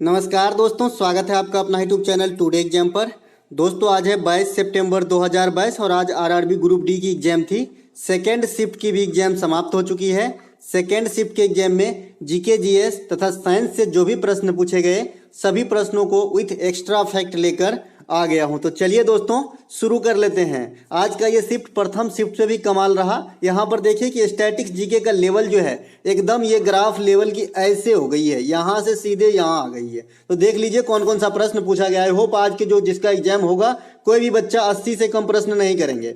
नमस्कार दोस्तों, स्वागत है आपका अपना यूट्यूब चैनल टुडे एग्जाम पर। दोस्तों आज है 22 सितंबर 2022 और आज आरआरबी ग्रुप डी की एग्जाम थी। सेकेंड शिफ्ट की भी एग्जाम समाप्त हो चुकी है। सेकेंड शिफ्ट के एग्जाम में जीके जीएस तथा साइंस से जो भी प्रश्न पूछे गए सभी प्रश्नों को विथ एक्स्ट्रा फैक्ट लेकर आ गया हूं। तो चलिए दोस्तों शुरू कर लेते हैं। आज का ये शिफ्ट प्रथम शिफ्ट से भी कमाल रहा। यहाँ पर देखिए कि स्टैटिक्स जीके का लेवल जो है एकदम ये ग्राफ लेवल की ऐसे हो गई है, यहाँ से सीधे यहाँ आ गई है। तो देख लीजिए कौन कौन सा प्रश्न पूछा गया है। होप आज के जो जिसका एग्जाम होगा कोई भी बच्चा 80 से कम प्रश्न नहीं करेंगे।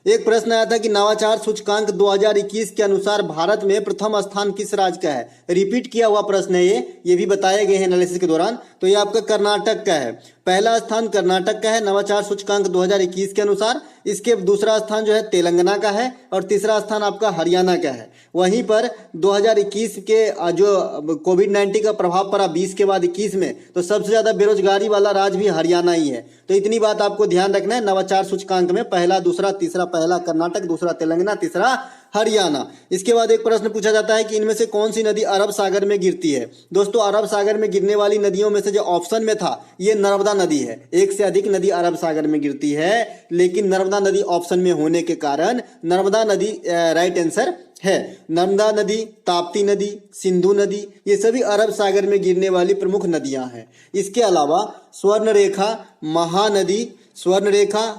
एक प्रश्न आया था कि नवाचार सूचकांक 2021 के अनुसार भारत में प्रथम स्थान किस राज्य का है। रिपीट किया हुआ प्रश्न है ये भी बताए गए हैं एनालिसिस के दौरान। तो ये आपका कर्नाटक का है। पहला स्थान कर्नाटक का है नवाचार सूचकांक 2021 के अनुसार। इसके दूसरा स्थान जो है तेलंगाना का है और तीसरा स्थान आपका हरियाणा का है। वहीं पर 2021 के जो कोविड-19 का प्रभाव पड़ा 20 के बाद 21 में, तो सबसे ज्यादा बेरोजगारी वाला राज्य भी हरियाणा ही है। तो इतनी बात आपको ध्यान रखना है। नवाचार सूचकांक में पहला दूसरा तीसरा, पहला कर्नाटक, दूसरा तेलंगाना, तीसरा हरियाणा। इसके बाद एक प्रश्न पूछा जाता है कि इनमें से कौन सी नदी अरब सागर में गिरती है। दोस्तों अरब सागर में गिरने वाली नदियों में से जो ऑप्शन में था ये नर्मदा नदी है। एक से अधिक नदी अरब सागर में गिरती है, लेकिन नर्मदा नदी ऑप्शन में होने के कारण नर्मदा नदी राइट आंसर है। नर्मदा नदी, ताप्ती नदी, सिंधु नदी, ये सभी अरब सागर में गिरने वाली प्रमुख नदियां हैं। इसके अलावा स्वर्णरेखा,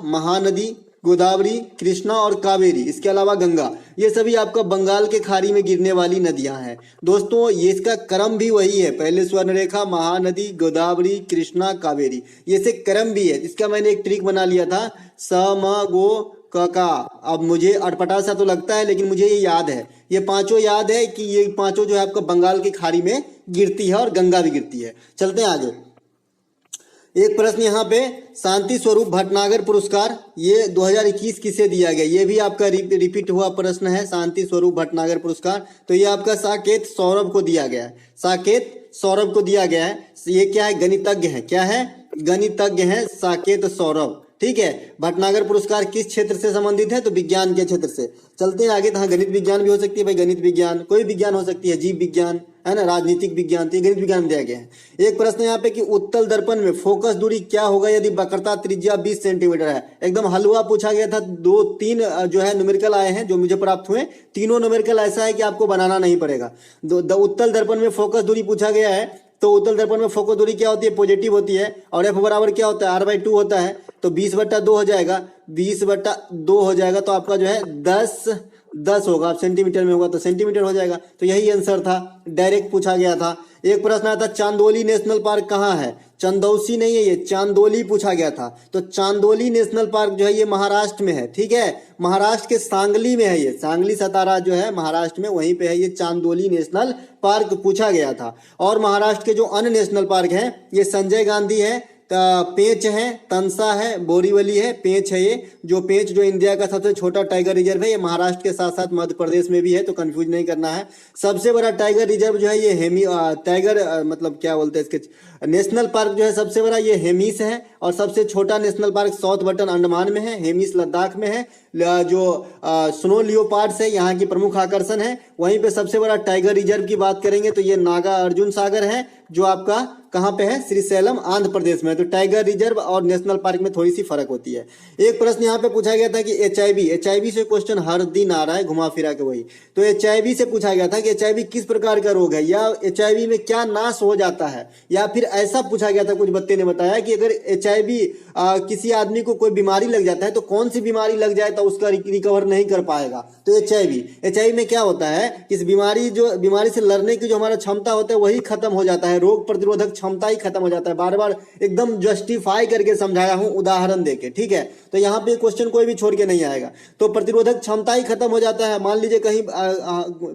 महानदी, गोदावरी, कृष्णा और कावेरी, इसके अलावा गंगा, ये सभी आपका बंगाल के खाड़ी में गिरने वाली नदियां हैं। दोस्तों ये इसका क्रम भी वही है, पहले स्वर्णरेखा, महानदी, गोदावरी, कृष्णा, कावेरी, ये से क्रम भी है। इसका मैंने एक ट्रिक बना लिया था, स म गो क का। अब मुझे अटपटा सा तो लगता है लेकिन मुझे ये याद है, ये पांचों याद है कि ये पांचों जो है आपका बंगाल की खाड़ी में गिरती है और गंगा भी गिरती है। चलते हैं आगे। एक प्रश्न यहाँ पे, शांति स्वरूप भटनागर पुरस्कार ये 2021 किसे दिया गया। ये भी आपका रिपीट हुआ प्रश्न है, शांति स्वरूप भटनागर पुरस्कार। तो ये आपका साकेत सौरभ को दिया गया है। साकेत सौरभ को दिया गया है। ये क्या है, गणितज्ञ है। क्या है, गणितज्ञ है साकेत सौरभ। ठीक है। भटनागर पुरस्कार किस क्षेत्र से संबंधित है, तो विज्ञान के क्षेत्र से। चलते हैं आगे। तो हाँ, गणित विज्ञान भी हो सकती है भाई, गणित विज्ञान कोई विज्ञान हो सकती है, जीव विज्ञान है ना, राजनीतिक विज्ञान, तो गणित विज्ञान में दिया गया है। एक प्रश्न यहाँ पे कि उत्तल दर्पण में फोकस दूरी क्या होगा यदि वक्रता त्रिज्या 20 सेंटीमीटर है। एकदम हलवा पूछा गया था। 2-3 जो है न्यूमेरिकल आए हैं जो मुझे प्राप्त हुए। तीनों न्यूमेरिकल ऐसा है कि आपको बनाना नहीं पड़ेगा। उत्तल दर्पण में फोकस दूरी पूछा गया है। तो उत्तल दर्पण में फोकस दूरी क्या होती है, पॉजिटिव होती है। और एफ बराबर क्या होता है, r/2 होता है। तो 20/2 हो जाएगा, 20/2 हो जाएगा। तो आपका जो है 10 होगा। आप सेंटीमीटर में होगा तो सेंटीमीटर हो जाएगा। तो यही आंसर था, डायरेक्ट पूछा गया था। एक प्रश्न आया था चांदोली नेशनल पार्क कहाँ है। चंदौसी नहीं है, ये चांदोली पूछा गया था। तो चांदोली नेशनल पार्क जो है ये महाराष्ट्र में है। ठीक है, महाराष्ट्र के सांगली में है। ये सांगली सतारा जो है महाराष्ट्र में, वहीं पे है ये चांदोली नेशनल पार्क पूछा गया था। और महाराष्ट्र के जो अन्य नेशनल पार्क हैं ये संजय गांधी है, पेंच है, तंसा है, बोरीवली है, पेंच है। ये जो पेंच जो इंडिया का सबसे छोटा टाइगर रिजर्व है, ये महाराष्ट्र के साथ साथ मध्य प्रदेश में भी है, तो कंफ्यूज नहीं करना है। सबसे बड़ा टाइगर रिजर्व जो है ये टाइगर मतलब क्या बोलते हैं इसके, नेशनल पार्क जो है सबसे बड़ा ये हेमिस है। और सबसे छोटा national park south button Andaman में है, हेमिस लद्दाख में है। जो स्नो लियोपार्ड्स है यहाँ की प्रमुख आकर्षण है। वहीं पे सबसे बड़ा टाइगर रिजर्व की बात करेंगे तो ये नागा अर्जुन सागर है, जो आपका कहाँ पे है, श्रीशैलम आंध्र प्रदेश में। तो टाइगर रिजर्व और नेशनल पार्क में थोड़ी सी फर्क होती है। एक प्रश्न यहाँ पे पूछा गया था कि एचआईवी से क्वेश्चन हर दिन आ रहा है घुमा फिरा के वही। तो एचआईवी से पूछा गया था कि एचआईवी किस प्रकार का रोग है, या एचआईवी में क्या नाश हो जाता है। या फिर ऐसा पूछा गया था, कुछ बच्चे ने बताया कि अगर एचआईवी किसी आदमी को कोई बीमारी लग जाता है तो कौन सी बीमारी लग जाए तो उसका रिकवर नहीं कर पाएगा। तो एचआईवी में क्या होता है, इस बीमारी से लड़ने की जो हमारा क्षमता होता है वही खत्म हो जाता है, रोग प्रतिरोधक क्षमता ही खत्म हो जाता है। बार बार एकदम जस्टिफाई करके समझाया हूं उदाहरण देके। ठीक है, तो यहाँ पे क्वेश्चन कोई भी छोड़ के नहीं आएगा। तो प्रतिरोधक क्षमता ही खत्म हो जाता है। मान लीजिए कहीं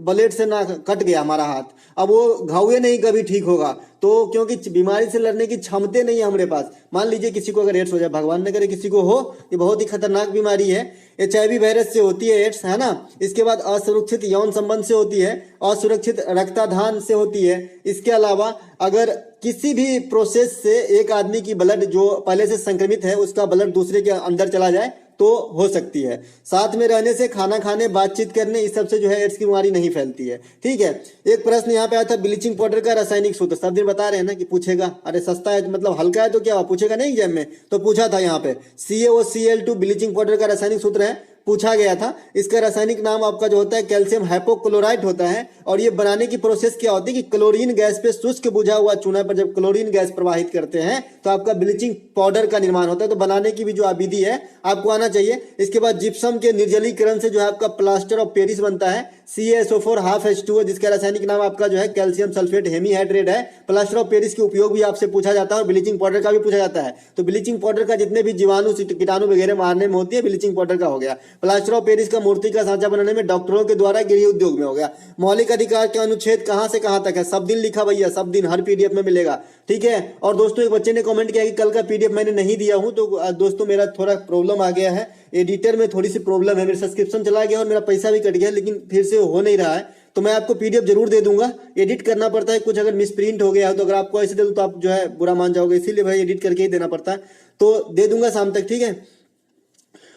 ब्लेड से ना कट गया हमारा हाथ, अब वो घाव नहीं कभी ठीक होगा, तो क्योंकि बीमारी से लड़ने की क्षमता नहीं है हमारे पास। मान लीजिए किसी को अगर एड्स हो जाए, भगवान न करे किसी को हो, ये बहुत ही खतरनाक बीमारी है। एचआईवी वायरस से होती है एड्स, है ना। इसके बाद असुरक्षित यौन संबंध से होती है, असुरक्षित रक्ताधान से होती है। इसके अलावा अगर किसी भी प्रोसेस से एक आदमी की ब्लड जो पहले से संक्रमित है उसका ब्लड दूसरे के अंदर चला जाए तो हो सकती है। साथ में रहने से, खाना खाने, बातचीत करने, इस सब से जो है एड्स की बीमारी नहीं फैलती है। ठीक है। एक प्रश्न यहाँ पे आया था, ब्लीचिंग पाउडर का रासायनिक सूत्र। सब दिन बता रहे हैं ना कि पूछेगा, अरे सस्ता है मतलब हल्का है तो क्या पूछेगा नहीं एग्जाम में, तो पूछा था यहाँ पे CaOCl2 ब्लीचिंग पाउडर का रासायनिक सूत्र है, पूछा गया था। इसका रासायनिक नाम आपका जो होता है कैल्शियम हाइपोक्लोराइट होता है। और ये बनाने की प्रोसेस क्या होती है कि क्लोरीन गैस पे शुष्क बुझा हुआ चूना पर जब क्लोरीन गैस प्रवाहित करते हैं तो आपका ब्लीचिंग पाउडर का निर्माण होता है। तो बनाने की भी जो विधि है आपको आना चाहिए। इसके बाद जिप्सम के निर्जलीकरण से जो है आपका प्लास्टर ऑफ पेरिस बनता है, CaSO4 हाफ H2O, जिसका रासायनिक नाम आपका जो है कैल्शियम सल्फेट हेमीहाइड्रेट है। प्लास्टर ऑफ पेरिस के उपयोग भी आपसे पूछा जाता है और ब्लीचिंग पाउडर का भी पूछा जाता है। तो ब्लीचिंग पाउडर का जितने भी जीवाणु कीटाणु वगैरह मारने में होती है, ब्लीचिंग पाउडर का हो गया। प्लास्टर ऑफ पेरिस का मूर्ति का सांचा बनाने में डॉक्टरों के द्वारा गृह उद्योग में हो गया। मौलिक अधिकार के अनुच्छेद कहां से कहां तक है, सब दिन लिखा भैया, सब दिन हर PDF में मिलेगा। ठीक है। और दोस्तों एक बच्चे ने कमेंट किया कि कल का PDF मैंने नहीं दिया हूं, तो दोस्तों मेरा थोड़ा प्रॉब्लम आ गया है, एडिटर में थोड़ी सी प्रॉब्लम है, मेरा सब्सक्रिप्शन चला गया और मेरा पैसा भी कट गया, लेकिन फिर से हो नहीं रहा है। तो मैं आपको PDF जरूर दे दूंगा, एडिट करना पड़ता है, कुछ अगर मिस प्रिंट हो गया हो तो अगर आपको ऐसे दे दूं तो आप जो है बुरा मान जाओगे, इसीलिए भाई एडिट करके ही देना पड़ता है। तो दे दूंगा शाम तक। ठीक है।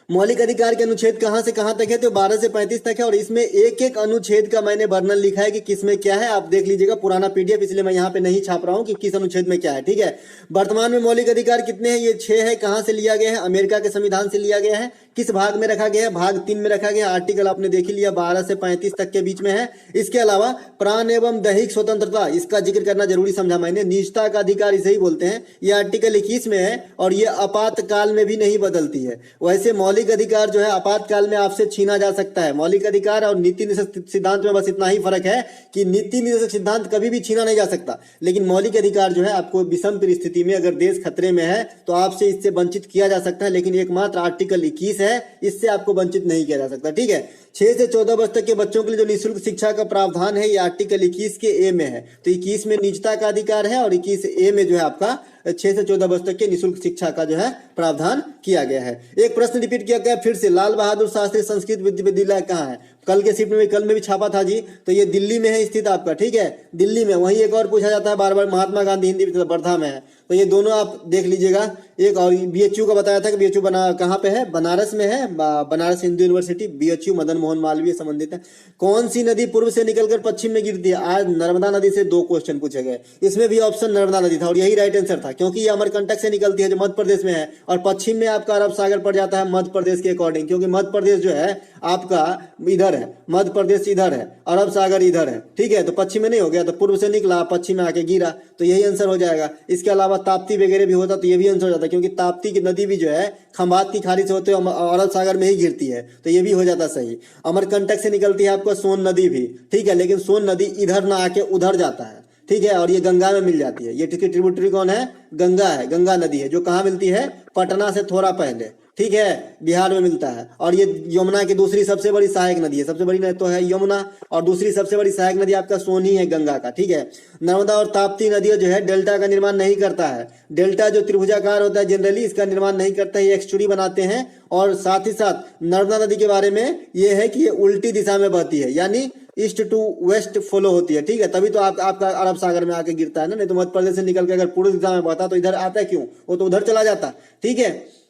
मौलिक अधिकार के अनुच्छेद कहां से कहां तक है, तो 12 से 35 तक है। और इसमें एक एक अनुच्छेद का मैंने वर्णन लिखा है कि किसमें क्या है, आप देख लीजिएगा पुराना PDF, इसलिए मैं यहाँ पे नहीं छाप रहा हूँ कि किस अनुच्छेद में क्या है। ठीक है। वर्तमान में मौलिक अधिकार कितने हैं, ये 6 है। कहां से लिया गया है, अमेरिका के संविधान से लिया गया है। किस भाग में रखा गया है, भाग 3 में रखा गया। आर्टिकल आपने देख ही लिया, 12 से 35 तक के बीच में है। इसके अलावा प्राण एवं दैहिक स्वतंत्रता, इसका जिक्र करना जरूरी समझा मैंने, निजता का अधिकार इसे ही बोलते हैं, ये आर्टिकल 21 में है और ये आपातकाल में भी नहीं बदलती है। वैसे मौलिक अधिकार जो है आपातकाल में आपसे छीना जा सकता है। मौलिक अधिकार और नीति निषेध सिद्धांत में बस इतना ही फर्क है कि नीति निषेध सिद्धांत कभी भी छीना नहीं जा सकता, लेकिन मौलिक अधिकार जो है आपको विषम परिस्थिति में, अगर देश खतरे में है तो आपसे इससे वंचित किया जा सकता है, लेकिन एकमात्र आर्टिकल 21 है, इससे आपको वंचित नहीं किया जा सकता। ठीक है। 6 से 14 वर्ष तक के बच्चों के लिए जो निःशुल्क शिक्षा का प्रावधान है, ये आर्टिकल 21 के A में है। तो 21 में निजता का अधिकार है और 21A में जो है आपका 6 से 14 वर्ष तक के निःशुल्क शिक्षा का जो है प्रावधान किया गया है। एक प्रश्न रिपीट किया गया फिर से, लाल बहादुर शास्त्री संस्कृत विश्वविद्यालय कहाँ है, कल के शिफ्ट में, कल में भी छापा था जी, तो ये दिल्ली में है स्थित आपका। ठीक है। दिल्ली में। वहीं एक और पूछा जाता है बार बार, महात्मा गांधी हिंदी विश्वविद्यालय वर्धा में है। तो ये दोनों आप देख लीजिएगा। एक और BHU का बताया था कि BHU कहाँ पे है, बनारस में है, बनारस हिंदू यूनिवर्सिटी, BHU मदन मोहन मालवीय संबंधित है। कौन सी नदी पूर्व से निकलकर पश्चिम में गिरती है, आज नर्मदा नदी से 2 क्वेश्चन पूछे गए। इसमें भी ऑप्शन नर्मदा नदी था और यही राइट आंसर था, क्योंकि ये अमरकंटक से निकलती है जो मध्य प्रदेश में है, और पश्चिम में आपका अरब सागर पड़ जाता है मध्य प्रदेश के अकॉर्डिंग, क्योंकि मध्य प्रदेश जो है आपका इधर है, मध्य प्रदेश इधर है, अरब सागर इधर है। ठीक है। तो पश्चिम में नहीं हो गया, तो पूर्व से निकला, पश्चिम में आके गिरा, तो यही आंसर हो जाएगा। इसके अलावा ताप्ती वगैरह भी होता तो ये भी आंसर हो जाता, क्योंकि ताप्ती की नदी भी जो है खंभात की खाड़ी से होते हुए अरब सागर में ही गिरती है, तो ये भी हो जाता सही। अमरकंटक से निकलती है आपको सोन नदी भी। ठीक है। लेकिन सोन नदी इधर ना आके उधर जाता है। ठीक है। और ये गंगा में मिल जाती है। ये ट्रिब्यूटरी कौन है, गंगा है, गंगा नदी है, जो कहाँ मिलती है, पटना से थोड़ा पहले। ठीक है। बिहार में मिलता है। और ये यमुना की दूसरी सबसे बड़ी सहायक नदी है, सबसे बड़ी नदी तो है यमुना, और दूसरी सबसे बड़ी सहायक नदी आपका सोनी है गंगा का। ठीक है। नर्मदा और ताप्ती नदियां जो है डेल्टा का निर्माण नहीं करता है। डेल्टा जो त्रिभुजाकार होता है जनरली, इसका निर्माण नहीं करता है, ये एक्सचुरी बनाते हैं। और साथ ही साथ नर्मदा नदी के बारे में ये है कि ये उल्टी दिशा में बहती है, यानी ईस्ट टू वेस्ट फॉलो होती है। ठीक है। तभी तो आपका अरब सागर में आके गिरता है ना, नहीं तो मध्य प्रदेश से निकल के अगर पूर्व दिशा में बहता तो इधर आता है क्यों, वो तो उधर चला जाता। ठीक है।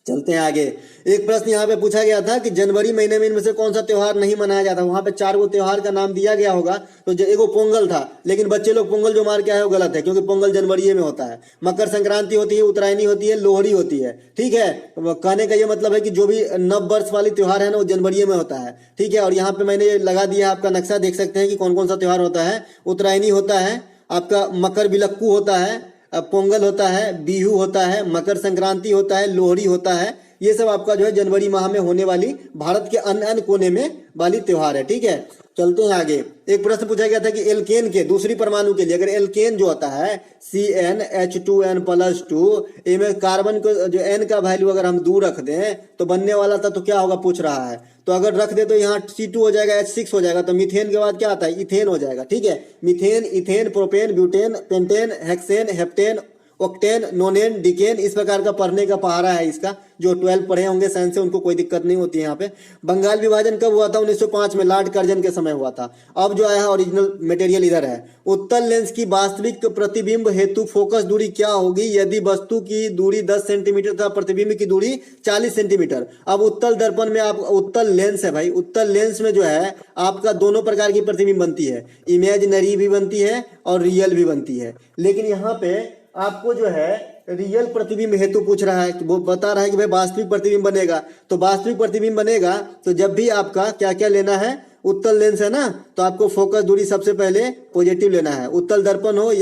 चलते हैं आगे। एक प्रश्न यहाँ पे पूछा गया था कि जनवरी महीने में इनमें से कौन सा त्योहार नहीं मनाया जाता। वहां पे 4 गो त्योहार का नाम दिया गया होगा, तो एगो पोंगल था, लेकिन बच्चे लोग पोंगल जो मार के आए वो गलत है, क्योंकि पोंगल जनवरी में होता है। मकर संक्रांति होती है, उत्तरायणी होती है, लोहड़ी होती है। ठीक है। कहने का ये मतलब है कि जो भी नव वर्ष वाली त्योहार है ना, वो जनवरी में होता है। ठीक है। और यहाँ पे मैंने लगा दिया आपका नक्शा, देख सकते हैं कि कौन कौन सा त्योहार होता है। उत्तरायणी होता है आपका, मकर बिलक्कू होता है, पोंगल होता है, बिहू होता है, मकर संक्रांति होता है, लोहड़ी होता है। ये सब आपका जो है जनवरी माह में होने वाली भारत के अन्य अन्य कोने में वाली त्योहार है। ठीक है। चलते हैं आगे। एक प्रश्न पूछा गया था कि एल्केन के दूसरी परमाणु के लिए, अगर एल्केन जो होता है CnH2n+2, इनमें कार्बन को जो n का वैल्यू अगर हम 2 रख दें तो बनने वाला था, तो क्या होगा पूछ रहा है। तो अगर रख दे तो यहाँ C2 हो जाएगा, H6 हो जाएगा, तो मीथेन के बाद क्या आता है, इथेन हो जाएगा। ठीक है। Methane, ethane, propane, butane, pentane, hexane, heptane, octane, nonane, decane, इस प्रकार का पढ़ने का पहाड़ा है इसका। जो 12 पढ़े होंगे साइंस से उनको कोई दिक्कत नहीं होती है यहाँ पे। बंगाल विभाजन कब हुआ था? 1905 में, लॉर्ड कर्जन के समय हुआ था। अब जो है ओरिजिनल मटेरियल इधर है। उत्तल लेंस की वास्तविक प्रतिबिंब हेतु फोकस दूरी क्या होगी यदि वस्तु की दूरी 10 सेंटीमीटर तथा प्रतिबिंब की दूरी 40 सेंटीमीटर। अब उत्तल दर्पण में आप, उत्तल लेंस है भाई, उत्तल लेंस में जो है आपका दोनों प्रकार की प्रतिबिंब बनती है, इमेजिनरी भी बनती है और रियल भी बनती है। लेकिन यहाँ पे आपको जो है रियल प्रतिबिंब हेतु पूछ रहा है, वो बता रहा है कि भाई वास्तविक प्रतिबिंब बनेगा। तो वास्तविक प्रतिबिंब बनेगा तो जब भी आपका क्या क्या लेना है, उत्तल लेंस है ना, तो आपको फोकस दूरी सबसे पहले पॉजिटिव लेना है। उत्तल दर्पण हो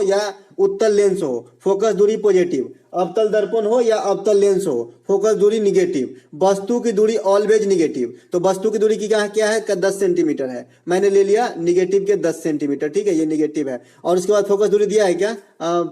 या उत्तल लेंस हो, फोकस दूरी पॉजिटिव। अवतल दर्पण हो या अवतल लेंस हो, फोकस दूरी निगेटिव। वस्तु की दूरी ऑलवेज निगेटिव। तो वस्तु की दूरी की क्या है? 10 सेंटीमीटर है। मैंने ले लिया निगेटिव के 10 सेंटीमीटर, ठीक है, ये निगेटिव है। और उसके बाद फोकस दूरी दिया है क्या?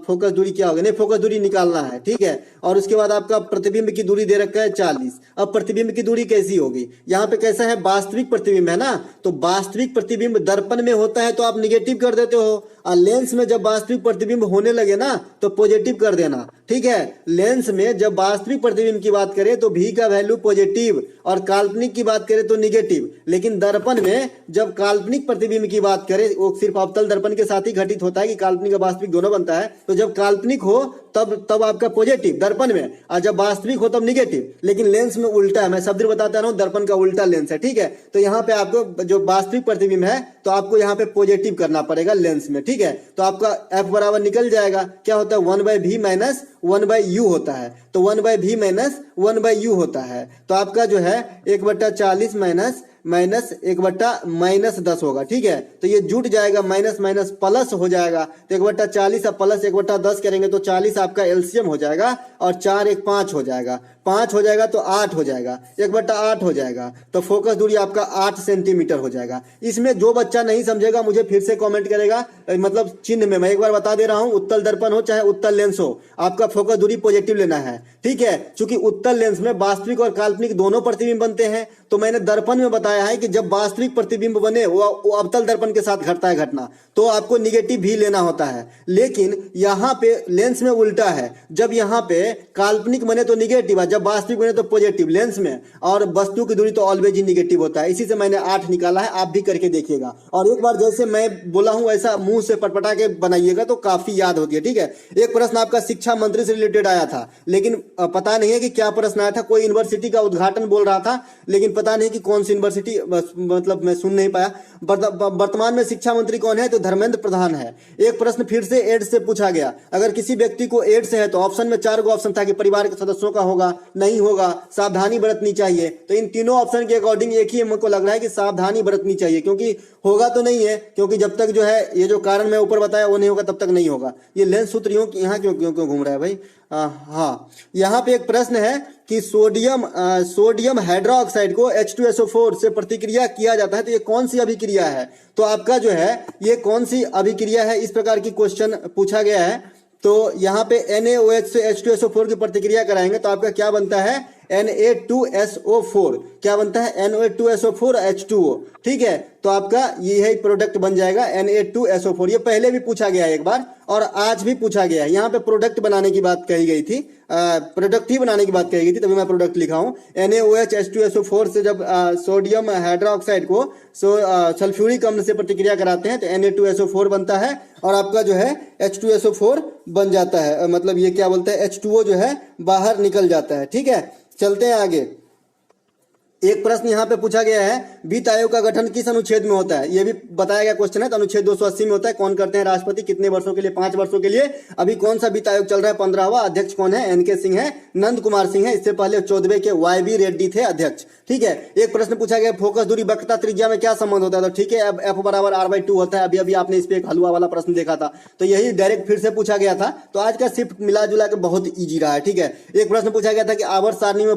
फोकस दूरी क्या होगा? नहीं, फोकस दूरी निकालना है, ठीक है। और उसके बाद आपका प्रतिबिंब की दूरी दे रखा है 40। अब प्रतिबिंब की दूरी कैसी होगी? यहाँ पे कैसा है? वास्तविक प्रतिबिंब है ना, तो वास्तविक प्रतिबिंब दर्पण में होता है तो आप निगेटिव कर देते हो, और लेंस में जब वास्तविक प्रतिबिंब होने लगे ना तो पॉजिटिव कर देना, ठीक है। लेंस में जब वास्तविक प्रतिबिंब की बात करें तो भी का वैल्यू पॉजिटिव और काल्पनिक की बात करें तो निगेटिव। लेकिन दर्पण में जब काल्पनिक प्रतिबिंब की बात करें, वो सिर्फ अवतल दर्पण के साथ ही घटित होता है कि काल्पनिक और वास्तविक दोनों बनता है। तो जब काल्पनिक हो तब आपका पॉजिटिव दर्पण में, और जब वास्तविक हो तब निगेटिव। लेकिन लेंस में उल्टा है, मैं शब्द बताता रहा हूं, दर्पण का उल्टा लेंस है, ठीक है। तो यहाँ पे आपको जो वास्तविक प्रतिबिंब है तो आपको यहाँ पे पॉजिटिव करना पड़ेगा लेंस में, ठीक है। तो आपका एफ बराबर निकल जाएगा, क्या होता है? 1/v माइनस 1/u होता है। तो 1/v माइनस 1/u होता है। तो आपका जो है 1/40 माइनस 1/-10 होगा, ठीक है। तो ये जुट जाएगा, माइनस माइनस प्लस हो जाएगा। तो 1/40 अब प्लस 1/10 करेंगे तो 40 आपका एलसीएम हो जाएगा, और 4 1 5 हो जाएगा, 5 हो जाएगा तो 8 हो जाएगा, 1/8 हो जाएगा। तो फोकस दूरी आपका 8 सेंटीमीटर हो जाएगा। इसमें जो बच्चा नहीं समझेगा मुझे फिर से कमेंट करेगा, मतलब चिन्ह में मैं एक बार बता दे रहा हूं, उत्तल दर्पण हो चाहे उत्तल लेंस हो, आपका फोकस दूरी पॉजिटिव लेना है, ठीक है। चूंकि उत्तल लेंस में वास्तविक और काल्पनिक दोनों प्रतिबिंब बनते हैं, तो मैंने दर्पण में बताया है कि जब वास्तविक प्रतिबिंब बने वो अवतल दर्पण के साथ घटता है घटना, तो आपको निगेटिव भी लेना होता है। लेकिन यहाँ पे लेंस में उल्टा है, जब यहाँ पे काल्पनिक बने तो निगेटिव, जब वास्तविक बने तो पॉजिटिव लेंस में, और वस्तु की दूरी तो ऑलवेज ही निगेटिव होता है। इसी से मैंने 8 निकाला है, आप भी करके देखिएगा। और एक बार जैसे मैं बोला हूं वैसा मुंह से पटपटा के बनाइएगा तो काफी याद होती है, ठीक है। एक प्रश्न आपका शिक्षा मंत्री से रिलेटेड आया था, लेकिन पता नहीं है कि क्या प्रश्न आया था। कोई यूनिवर्सिटी का उद्घाटन बोल रहा था, लेकिन पता नहीं कि कौन सी यूनिवर्सिटी, मतलब मैं सुन नहीं पाया। वर्तमान में शिक्षा मंत्री कौन है? तो धर्मेंद्र प्रधान है। एक प्रश्न फिर से एड्स से पूछा गया, अगर किसी व्यक्ति को एड्स है तो ऑप्शन में 4 ऑप्शन था कि परिवार के सदस्यों का होगा, नहीं होगा, सावधानी बरतनी चाहिए। तो इन तीनों ऑप्शन के अकॉर्डिंग एक ही मुझको लग रहा है कि सावधानी बरतनी चाहिए, क्योंकि होगा तो नहीं है, क्योंकि जब तक जो है ये जो कारण मैं ऊपर बताया वो नहीं होगा तब तक नहीं होगा। ये लेंस सूत्र यहाँ क्यों घूम रहा है भाई? हाँ, यहाँ पे एक प्रश्न है कि सोडियम हाइड्रोक्साइड को H2SO4 से प्रतिक्रिया किया जाता है, तो ये कौन सी अभिक्रिया है? तो आपका जो है ये कौन सी अभिक्रिया है, इस प्रकार की क्वेश्चन पूछा गया है। तो यहाँ पे NaOH से H2SO4 की प्रतिक्रिया कराएंगे तो आपका क्या बनता है? Na2SO4 क्या बनता है? NaO2SO4 H2O, ठीक है। तो आपका ये है प्रोडक्ट बन जाएगा Na2SO4। ये पहले भी पूछा गया है एक बार और आज भी पूछा गया है। यहाँ पे प्रोडक्ट बनाने की बात कही गई थी, प्रोडक्ट ही बनाने की बात कही गई थी, तभी मैं प्रोडक्ट लिखा हूँ। NaOH H2SO4 से जब सोडियम हाइड्रोक्साइड को सल्फ्यूरिक अम्ल से प्रतिक्रिया कराते हैं तो Na2SO4 बनता है, और आपका जो है H2SO4 बन जाता है, मतलब ये क्या बोलते हैं, H2O जो है बाहर निकल जाता है, ठीक है। चलते हैं आगे। एक प्रश्न यहाँ पे पूछा गया है, वित्त आयोग का गठन किस अनुच्छेद में होता है? ये भी बताया गया क्वेश्चन है, तो अनुच्छेद 280 में होता है। कौन करते हैं राष्ट्रपति, कितने वर्षों के लिए? 5 वर्षों के लिए। अभी कौन सा वित्त आयोग चल रहा है? 15वां। अध्यक्ष कौन है? NK सिंह है, नंद कुमार सिंह है। इससे पहले 14वें के YB रेड्डी थे अध्यक्ष, ठीक है। एक प्रश्न पूछा गया, फोकस दूरी वक्रता त्रिज्या में क्या संबंध होता है? तो ठीक है, अब F बराबर R/2 होता है। अभी आपने इस पे एक हलवा वाला प्रश्न देखा था, तो यही डायरेक्ट फिर से पूछा गया था। तो आज का शिफ्ट मिला जुला के बहुत ईजी रहा है, ठीक है। एक प्रश्न पूछा गया था कि आवर्त सारणी में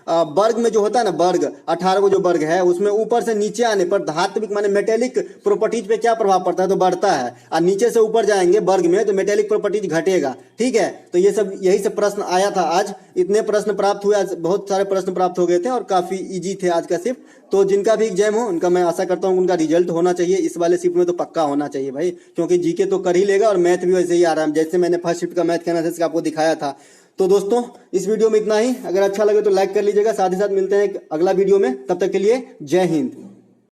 वर्ग में जो होता है ना, वर्ग, 18 को जो वर्ग है उसमें ऊपर से नीचे आने पर धात्विक माने मेटेलिक प्रॉपर्टीज पे क्या प्रभाव पड़ता है, तो बढ़ता है, और नीचे से ऊपर जाएंगे वर्ग में तो मेटेलिक प्रॉपर्टीज घटेगा। ठीक है, तो ये सब यही सब प्रश्न आया था आज। इतने प्रश्न प्राप्त हुए आज, बहुत सारे प्रश्न प्राप्त हो गए थे और काफी इजी थे आज का शिफ्ट। तो जिनका भी एग्जाम हो उनका मैं आशा करता हूँ उनका रिजल्ट होना चाहिए, इस वाले शिफ्ट में तो पक्का होना चाहिए भाई, क्योंकि जीके तो कर ही लेगा और मैथ भी वैसे ही आ रहा है, जैसे मैंने फर्स्ट शिफ्ट का मैथ का एनालिसिस आपको दिखाया था। तो दोस्तों इस वीडियो में इतना ही, अगर अच्छा लगे तो लाइक कर लीजिएगा, साथ ही साथ मिलते हैं एक अगला वीडियो में, तब तक के लिए जय हिंद।